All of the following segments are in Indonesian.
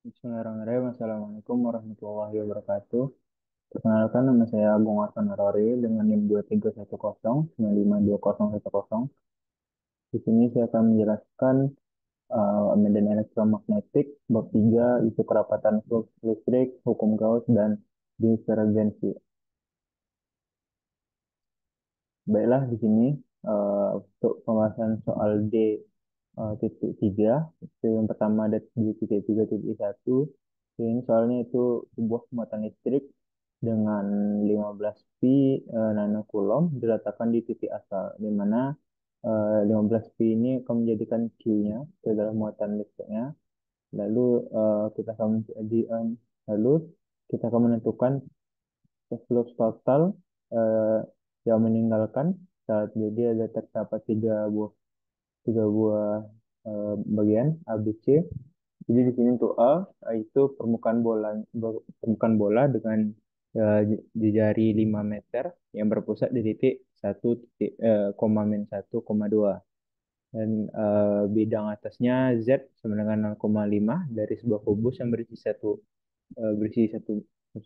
Bismillahirrahmanirrahim. Assalamualaikum warahmatullahi wabarakatuh. Perkenalkan, nama saya Agung Arson Arori dengan NIM 2310952010. Di sini saya akan menjelaskan medan elektromagnetik bab 3 isu kerapatan flux listrik, hukum Gauss, dan divergensi. Baiklah, di sini untuk pembahasan soal D titik 3, itu yang pertama ada di titik 3.1. Ini soalnya itu sebuah muatan listrik dengan 15 pi nanocoulomb diletakkan di titik asal, di mana 15 pi ini akan menjadikan Q-nya, itu adalah muatan listriknya. Lalu kita akan lalu kita akan menentukan flux total eh, yang meninggalkan saat jadi ada terdapat tiga buah bagian A, B, C. Jadi di sini untuk A itu permukaan bola dengan di jari 5 meter yang berpusat di titik 1,-1,2, dan bidang atasnya Z sama dengan 0,5 dari sebuah kubus yang berisi satu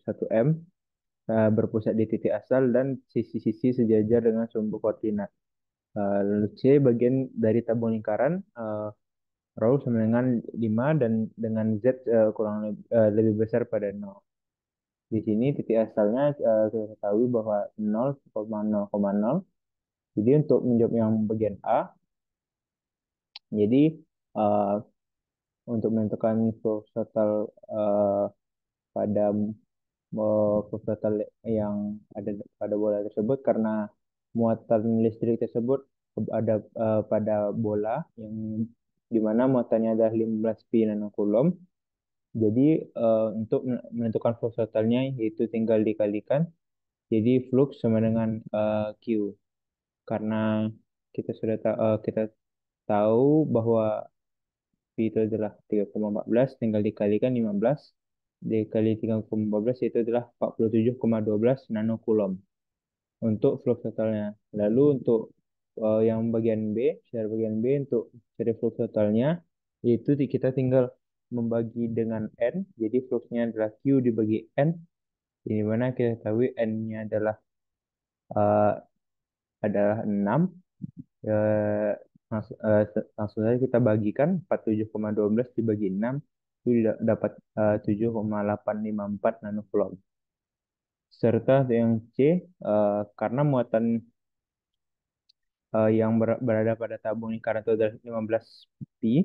satu M, berpusat di titik asal dan sisi-sisi sejajar dengan sumbu koordinat. Lalu C bagian dari tabung lingkaran, rho sama dengan 5 dan dengan Z lebih besar pada 0. Di sini titik asalnya kita ketahui bahwa 0,0,0. Jadi untuk menjawab yang bagian A, jadi eh, untuk menentukan flux total eh, pada flux total yang ada pada bola tersebut, karena muatan listrik tersebut ada pada bola yang dimana muatannya adalah 15 pi nanocoulomb. Jadi untuk menentukan flux totalnya yaitu tinggal dikalikan. Jadi flux sama dengan Q. Karena kita tahu bahwa P itu adalah 3,14, tinggal dikalikan 15 dikali 3,14 itu adalah 47,12 nanocoulomb untuk flux totalnya. Lalu untuk yang bagian B, secara bagian B untuk cari flux totalnya, yaitu kita tinggal membagi dengan N. Jadi fluxnya adalah Q dibagi N, di mana kita tahu N-nya uh, adalah 6. Langsung saja kita bagikan 47,12 dibagi 6, itu dapat 7,854 nanocoulomb. Serta yang C, karena muatan yang berada pada tabung lingkaran itu adalah 15 pi.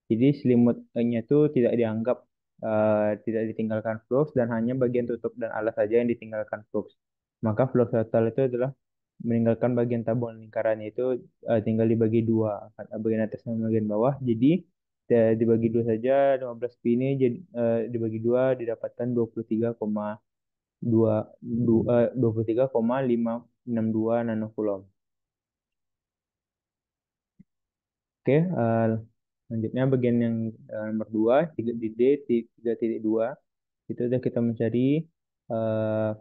Jadi selimutnya itu tidak dianggap tidak ditinggalkan flux dan hanya bagian tutup dan alas saja yang ditinggalkan flux. Maka flux total itu adalah meninggalkan bagian tabung lingkarannya itu tinggal dibagi dua, bagian atas dan bagian bawah. Jadi dibagi dua saja, 15 pi ini jadi dibagi dua didapatkan 23,562 nanocoulomb. Oke, selanjutnya bagian yang nomor 2, di D 3.2, itu udah kita mencari eh,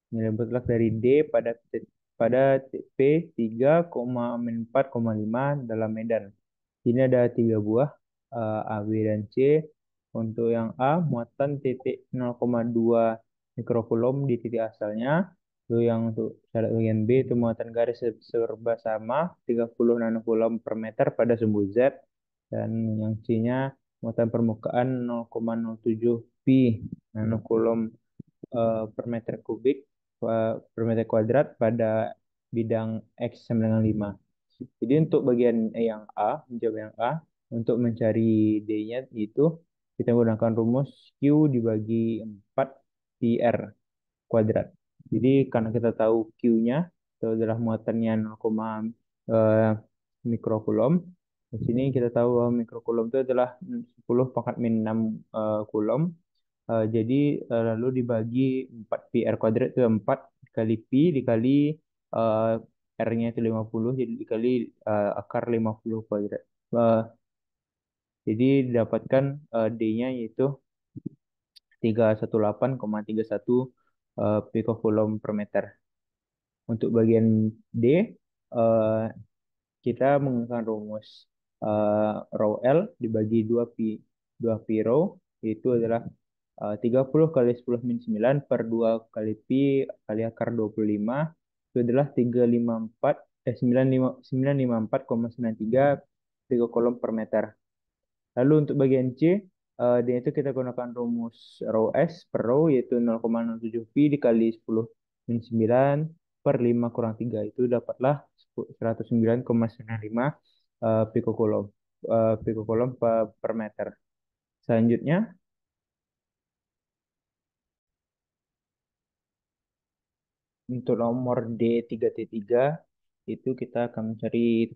nilai mutlak dari D pada P 3,4,5 dalam medan. Ini ada tiga buah, A, B, dan C. Untuk yang A, muatan titik 0,2 mikrocoulomb di titik asalnya. Lalu yang untuk syarat bagian B itu muatan garis serba sama 30 nanocoulomb per meter pada sumbu Z. Dan yang C-nya muatan permukaan 0,07 pi nanocoulomb per meter kubik per meter kuadrat pada bidang X sama dengan 5. Jadi untuk bagian yang A, menjawab yang A, untuk mencari D-nya itu kita menggunakan rumus Q dibagi 4 pi R kuadrat. Jadi karena kita tahu Q-nya itu adalah muatannya 0, mikrocoulomb. Di sini kita tahu bahwa mikrocoulomb itu adalah 10 pangkat min 6 coulomb. Jadi lalu dibagi 4 pi R kuadrat itu 4 kali pi dikali eh, R-nya itu 50, jadi dikali akar 50 kuadrat. Eh, jadi didapatkan D-nya yaitu 318,31 picocoulomb per meter. Untuk bagian D, eh, kita menggunakan rumus rho L dibagi 2 pi. 2 pi rho itu adalah 30 kali 10 min 9 per 2 kali pi kali akar 25 itu adalah 354 954,93 picocoulomb per meter. Lalu untuk bagian C, dia itu kita gunakan rumus rho S per rho yaitu 0,07 pi dikali 10 min 9 per 5 kurang 3 itu dapatlah 109,95 picocoulomb picocoulomb per meter. Selanjutnya untuk nomor D3T3 itu kita akan mencari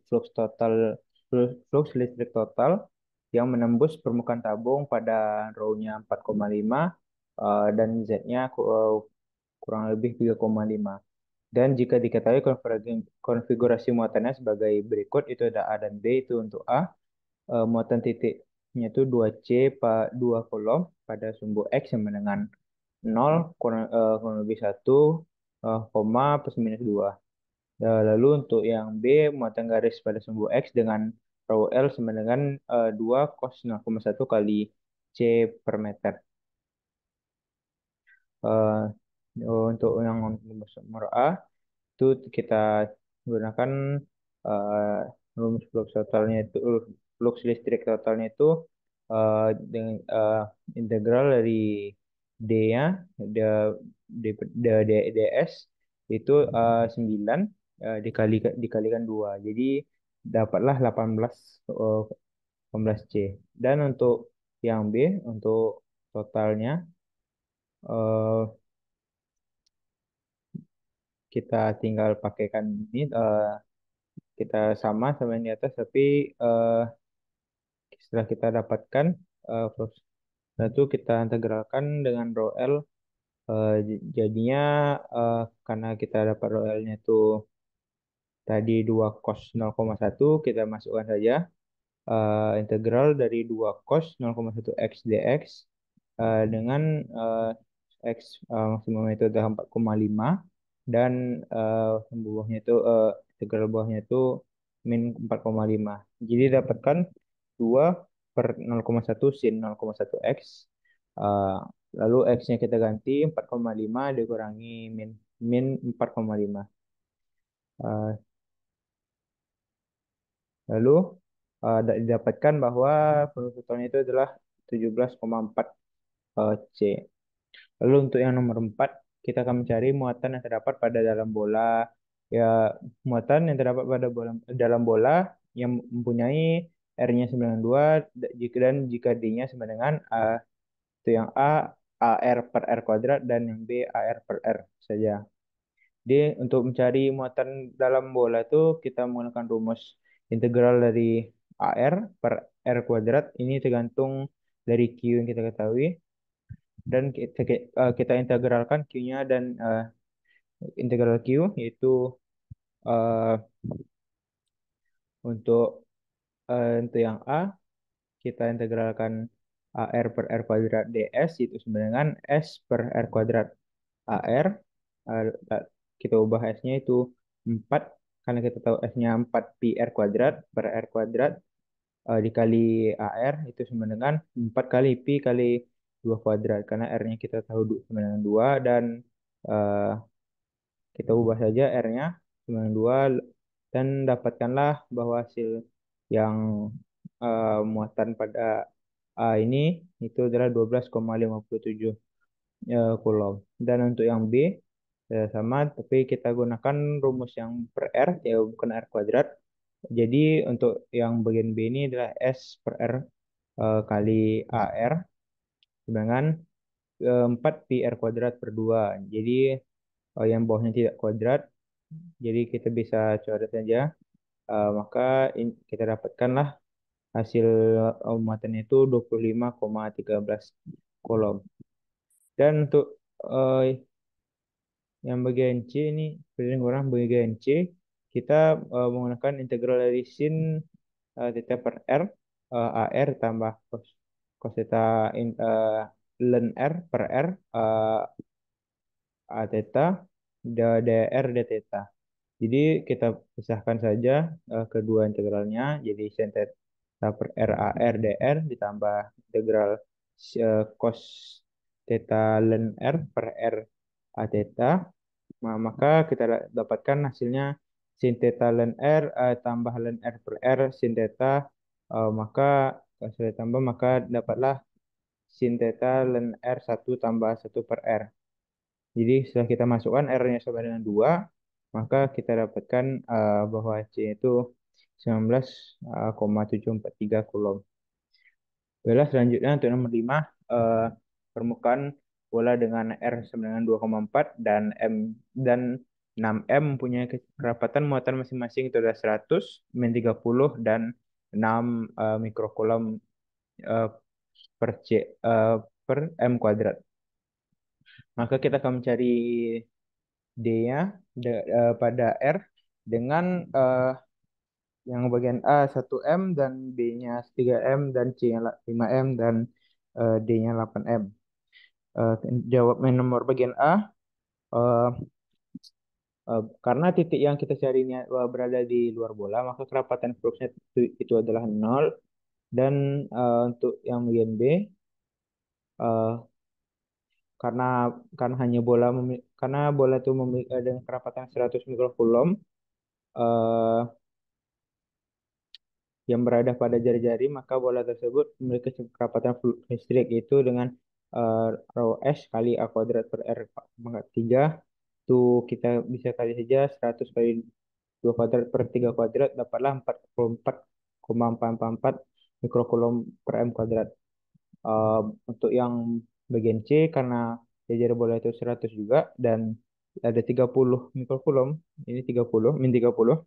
flux listrik total yang menembus permukaan tabung pada rho-nya 4,5 dan Z-nya kurang lebih 3,5. Dan jika diketahui konfigurasi muatannya sebagai berikut, itu ada A dan B, itu untuk A, muatan titiknya itu 2C 2 kolom pada sumbu X sama dengan 0, kurang lebih 1, koma plus minus 2. Lalu untuk yang B, muatan garis pada sumbu X dengan rho L sama dengan 2 cos 0,1 kali C per meter. Eh, untuk yang nomor A, itu kita gunakan eh, rumus flux totalnya itu flux listrik totalnya itu dengan integral dari D-nya ds itu 9 dikalikan 2. Jadi dapatlah 18C. Dan untuk yang B, untuk totalnya eh, kita tinggal pakaikan ini kita sama yang di atas, tapi eh, setelah kita dapatkan flux itu kita integralkan dengan rho L. Jadinya karena kita dapat rho L-nya itu tadi 2 cos 0,1, kita masukkan saja integral dari 2 cos 0,1 x dx dengan x maksimum itu adalah 4,5 dan bawahnya itu integral bawahnya itu min 4,5. Jadi dapatkan 2 per 0,1 sin 0,1 x. eh, Lalu x-nya kita ganti 4,5 dikurangi min 4,5. Eh, Lalu didapatkan bahwa penutupannya itu adalah 17,4 C. Lalu untuk yang nomor 4, kita akan mencari muatan yang terdapat pada dalam bola. Ya, muatan yang terdapat pada dalam bola yang mempunyai R-nya 92 dan jika D-nya sama dengan itu yang A AR per R kuadrat dan yang B AR per R saja. Jadi untuk mencari muatan dalam bola itu kita menggunakan rumus integral dari AR per R kuadrat. Ini tergantung dari Q yang kita ketahui dan kita integralkan Q-nya dan integral Q yaitu eh, untuk untuk yang A kita integralkan AR per R kuadrat ds itu sama dengan S per R kuadrat AR. Kita ubah S-nya itu 4 karena kita tahu S-nya 4 pi R kuadrat per R kuadrat dikali AR itu sama dengan 4 kali pi kali 2 kuadrat karena R-nya kita tahu sama dengan 2 dan eh, kita ubah saja R-nya sama dengan 2 dan dapatkanlah bahwa hasil yang muatan pada A ini itu adalah 12,57 Coulomb. Dan untuk yang B sama, tapi kita gunakan rumus yang per R, ya bukan R kuadrat. Jadi untuk yang bagian B ini adalah S per R kali AR dengan 4 pi R kuadrat per 2. Jadi yang bawahnya tidak kuadrat, jadi kita bisa coret saja. Maka kita dapatkanlah hasil muatan itu 25,13 Coulomb. Dan untuk eh, yang bagian C ini, bagian kurang bagian C, kita menggunakan integral dari sin theta per R, AR tambah cos theta ln R per R, A theta, dr d theta. Jadi kita pisahkan saja kedua integralnya, jadi sin theta per R A R dr ditambah integral cos theta ln R per R A theta. Nah, maka kita dapatkan hasilnya sin theta ln R tambah ln R per R sin theta. Maka sudah tambah maka dapatlah sin theta ln R 1 tambah 1 per R. Jadi setelah kita masukkan R-nya sama dengan 2, maka kita dapatkan bahwa C itu 19,743 Coulomb. Baiklah, selanjutnya untuk nomor 5, eh, permukaan bola dengan R sama dengan 2,4 dan M dan 6M mempunyai kerapatan muatan masing-masing itu adalah 100, min 30 dan 6 mikrocoulomb eh, per C per M kuadrat. Maka kita akan mencari D-nya pada R dengan yang bagian A 1M dan B-nya 3M dan C-nya 5M dan D-nya 8M. Eh, Jawab nomor bagian A. eh, karena titik yang kita cari ini berada di luar bola, maka kerapatan fluksnya itu adalah 0. Dan untuk yang bagian B, eh, karena karena bola itu memiliki dengan kerapatan 100 mikrocoulomb, eh, yang berada pada jari-jari, maka bola tersebut memiliki kerapatan listrik itu dengan rho S kali A kuadrat per R pangkat 3. Itu kita bisa kali saja 100 kali 2 kuadrat per 3 kuadrat dapatlah 44,444 mikrocoulomb per M kuadrat. Eh, untuk yang bagian C, karena jari bola itu 100 juga dan ada 30 mikrocoulomb, ini 30, min 30,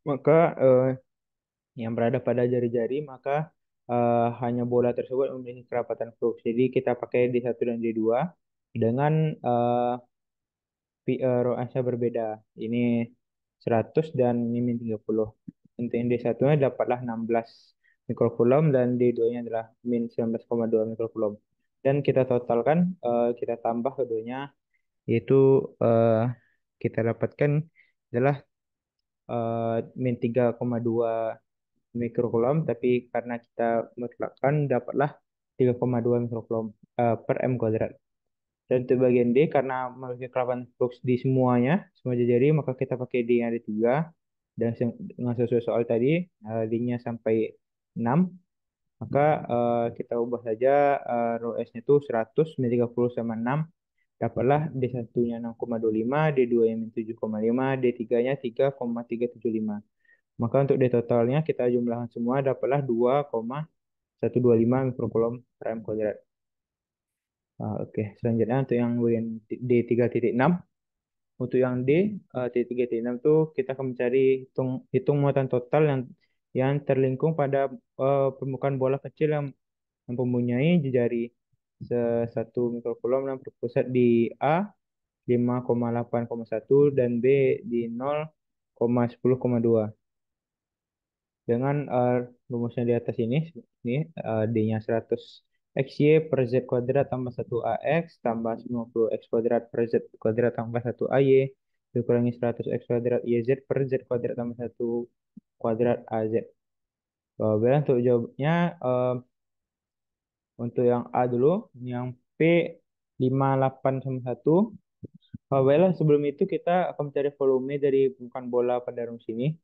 maka yang berada pada jari-jari, maka hanya bola tersebut memiliki kerapatan flux. Jadi kita pakai D1 dan D2 dengan rho asa berbeda. Ini 100 dan ini min 30. Untuk yang D1-nya dapatlah 16 mikrocoulomb dan D2-nya adalah min 19,2 mikrocoulomb. Dan kita totalkan, kita tambah keduanya, yaitu eh, kita dapatkan adalah min 3,2 mikrocoulomb, tapi karena kita mutlakkan dapatlah 3,2 mikrocoulomb per M kuadrat. Dan untuk bagian D, karena memiliki kerapatan flux di semuanya, semua jari, maka kita pakai D yang ada 3. Dan dengan sesuai soal tadi, D-nya sampai 6. Maka kita ubah saja rho S-nya itu 100, min 30 sama 6. Dapatlah D1-nya 6,25, D2-nya min 7,5, D3-nya 3,375. Maka untuk D totalnya kita jumlahkan semua dapatlah 2,125 mikrocoulomb per M kuadrat. Oke, selanjutnya untuk yang bagian D3.6. Untuk yang D D3.6 itu kita akan mencari hitung muatan total yang terlingkung pada permukaan bola kecil yang mempunyai jari 1 mikrocoulomb yang berpusat di A 5,8,1 dan B di 0,10,2. Dengan rumusnya di atas ini D-nya 100 XY per Z kuadrat tambah 1 AX tambah 50 X kuadrat per Z kuadrat tambah 1 AY dikurangi 100 X kuadrat YZ per Z kuadrat tambah 1 kuadrat AZ. Baiklah, untuk jawabnya untuk yang A dulu, yang P 58,1. Baiklah, sebelum itu kita akan mencari volume dari permukaan bola pada rumus ini.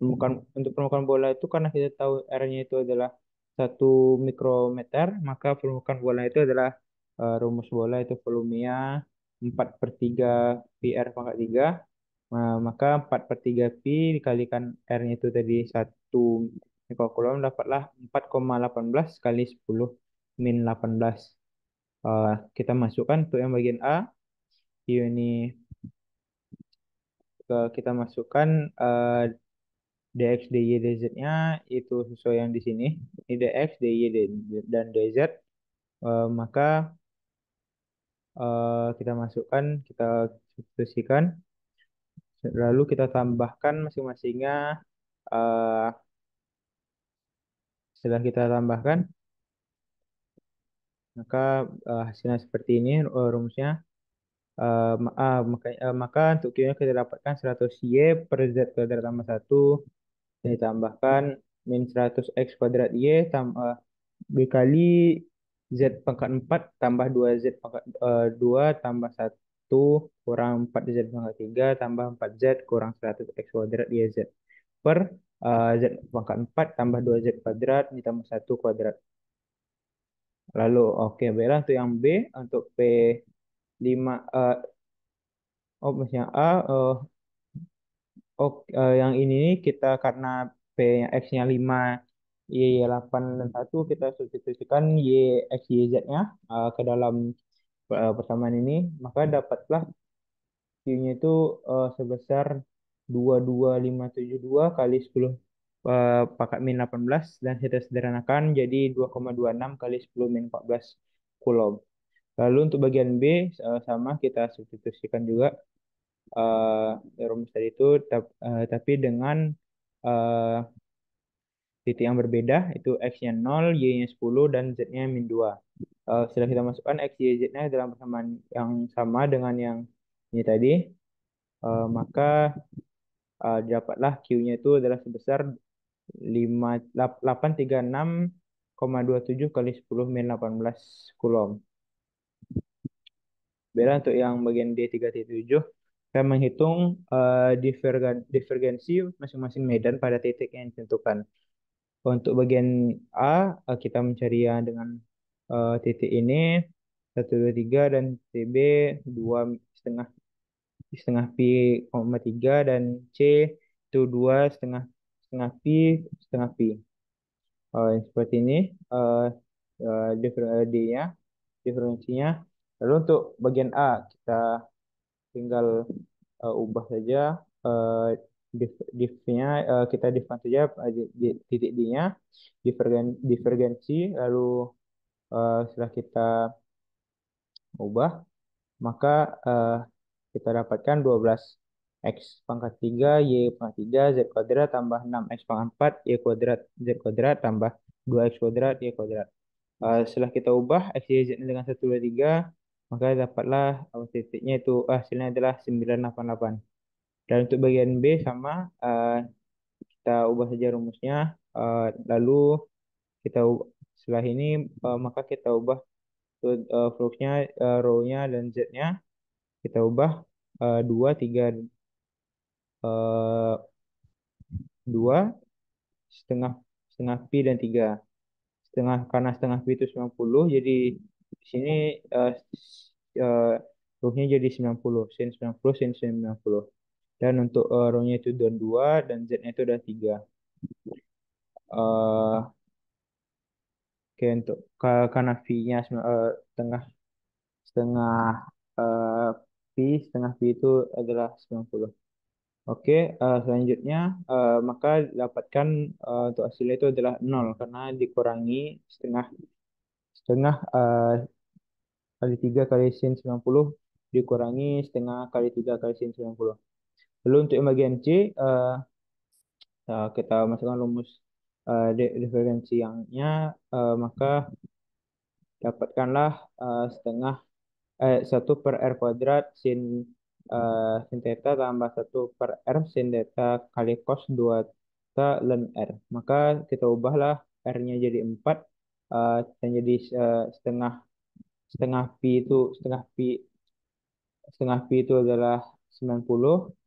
Untuk permukaan bola itu karena kita tahu R-nya itu adalah 1 mikrometer, maka permukaan bola itu adalah rumus bola itu volumenya 4 per 3 pi R pangkat 3. Maka 4 per 3 pi dikalikan R-nya itu tadi 1 mikrocoulomb dapatlah 4,18 kali 10 min 18. Kita masukkan untuk yang bagian A, ini kita masukkan dx, dy, dz-nya itu sesuai yang di sini. Ini dx, dy, dan dz. Maka kita masukkan, kita substitusikan. Lalu kita tambahkan masing-masingnya. eh, Setelah kita tambahkan, maka hasilnya seperti ini rumusnya. Maka untuk Q-nya kita dapatkan 100Y per Z kuadrat tambah 1 ditambahkan min 100x kuadrat Y tambah dikali Z pangkat 4 tambah 2Z pangkat 2 tambah 1 kurang 4Z pangkat 3 tambah 4Z kurang 100x kuadrat YZ per Z pangkat 4 tambah 2Z kuadrat ditambah 1 kuadrat. Lalu oke, baiklah untuk yang B untuk P5 maksudnya A yang ini kita karena P yang X-nya 5 Y 8 dan 1 kita substitusikan Y X Y Z-nya ke dalam persamaan ini, maka dapatlah Q-nya itu sebesar 22572 kali 10 pangkat min 18 dan kita sederhanakan jadi 2,26 kali 10 min 14 Coulomb. Lalu untuk bagian B sama kita substitusikan juga rumus tadi itu tapi dengan eh, titik yang berbeda itu X-nya 0, Y-nya 10 dan Z-nya min 2. Setelah kita masukkan X, Y, Z-nya dalam persamaan yang sama dengan yang ini tadi, maka dapatlah Q-nya itu adalah sebesar 836,27 kali 10 min 18 Coulomb. Beda untuk yang bagian D3.7, saya menghitung divergensi masing-masing medan pada titik yang ditentukan. Untuk bagian A, kita mencari yang dengan titik ini 1, 2, 3 dan TB 2,5 setengah pi, 3 dan C itu 2,5 pi setengah pi. Seperti ini uh, D-nya, diferensinya. Lalu untuk bagian A kita tinggal ubah saja uh, div-nya, kita divkan saja titik D-nya, divergensi, lalu setelah kita ubah maka kita dapatkan 12 X pangkat 3 Y pangkat 3 Z kuadrat tambah 6 X pangkat 4 Y kuadrat Z kuadrat tambah 2X kuadrat Y kuadrat. Setelah kita ubah X, Y, Z dengan 1, 2, 3, maka dapatlah titiknya itu hasilnya adalah 988. Dan untuk bagian B sama, kita ubah saja rumusnya. Lalu kita setelah ini maka kita ubah fluxnya, row-nya dan Z-nya. Kita ubah 2, 3, 2, setengah setengah pi dan 3. Setengah karena setengah pi itu 90, jadi di sini uh, ruhnya jadi 90, sin 90, sin 90. Dan untuk row-nya itu dan 2 dan Z-nya itu ada 3. Oke, untuk karena V-nya setengah setengah uh, pi, setengah pi itu adalah 90. Oke, selanjutnya maka dapatkan untuk hasilnya itu adalah 0 karena dikurangi setengah setengah kali 3 kali sin 90 dikurangi setengah kali 3 kali sin 90. Lalu untuk yang bagian C, kita masukkan rumus diferensialnya, maka dapatkanlah setengah 1/r² sin theta tambah 1/r sin theta kali cos 2 theta ln r. Maka kita ubahlah r-nya jadi 4 dan jadi setengah setengah pi itu setengah pi itu adalah 90.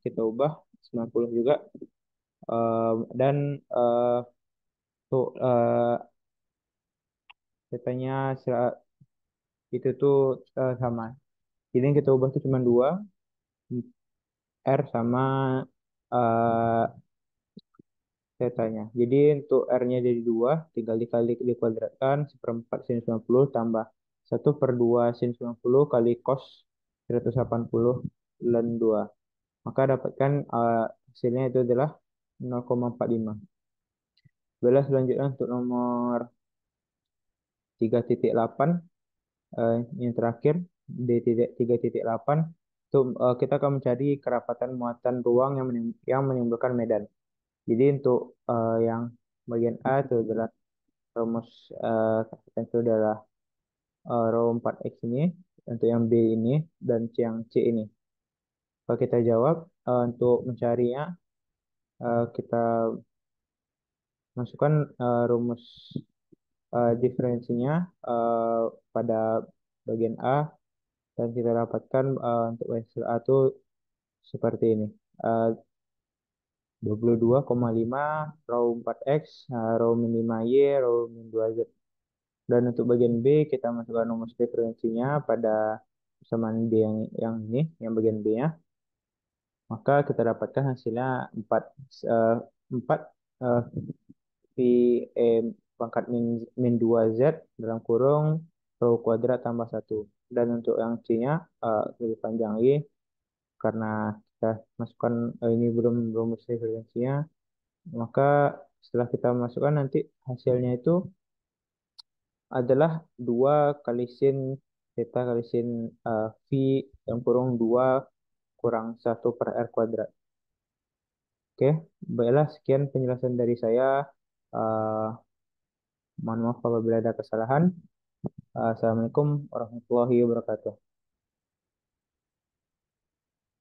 Kita ubah 90 juga. Dan tuh tetanya itu tuh sama. Jadi yang kita ubah itu cuma dua, R sama eh tetanya. Jadi untuk R-nya jadi 2, tinggal dikali dikuadratkan, 1/4 sin 90 tambah 1/2 sin 90 kali cos 180 ln 2. Maka dapatkan hasilnya itu adalah 0,45. Bila selanjutnya untuk nomor 3.8, yang terakhir D3.8, itu kita akan mencari kerapatan muatan ruang yang menimbulkan medan. Jadi untuk yang bagian A itu adalah rumus kerapatan itu adalah row 4X ini, untuk yang B ini, dan yang C ini. Kalau kita jawab untuk mencarinya, kita masukkan rumus diferensinya pada bagian A, dan kita dapatkan untuk hasil A itu seperti ini. Eh, 22,5 row 4x, row min 5y, row min 2z. Dan untuk bagian B kita masukkan rumus diferensinya pada persamaan D yang ini, yang bagian B-nya. Maka kita dapatkan hasilnya 4 eh, 4 eh, pi pangkat min 2z dalam kurung row kuadrat tambah satu. Dan untuk yang C-nya lebih panjang lagi karena kita masukkan ini belum rumus diferensinya, maka setelah kita masukkan nanti hasilnya itu adalah 2 kali sin theta kali sin V yang kurung 2 kurang 1/r². Oke, baiklah sekian penjelasan dari saya. Eh, Mohon maaf apabila ada kesalahan. Assalamualaikum warahmatullahi wabarakatuh.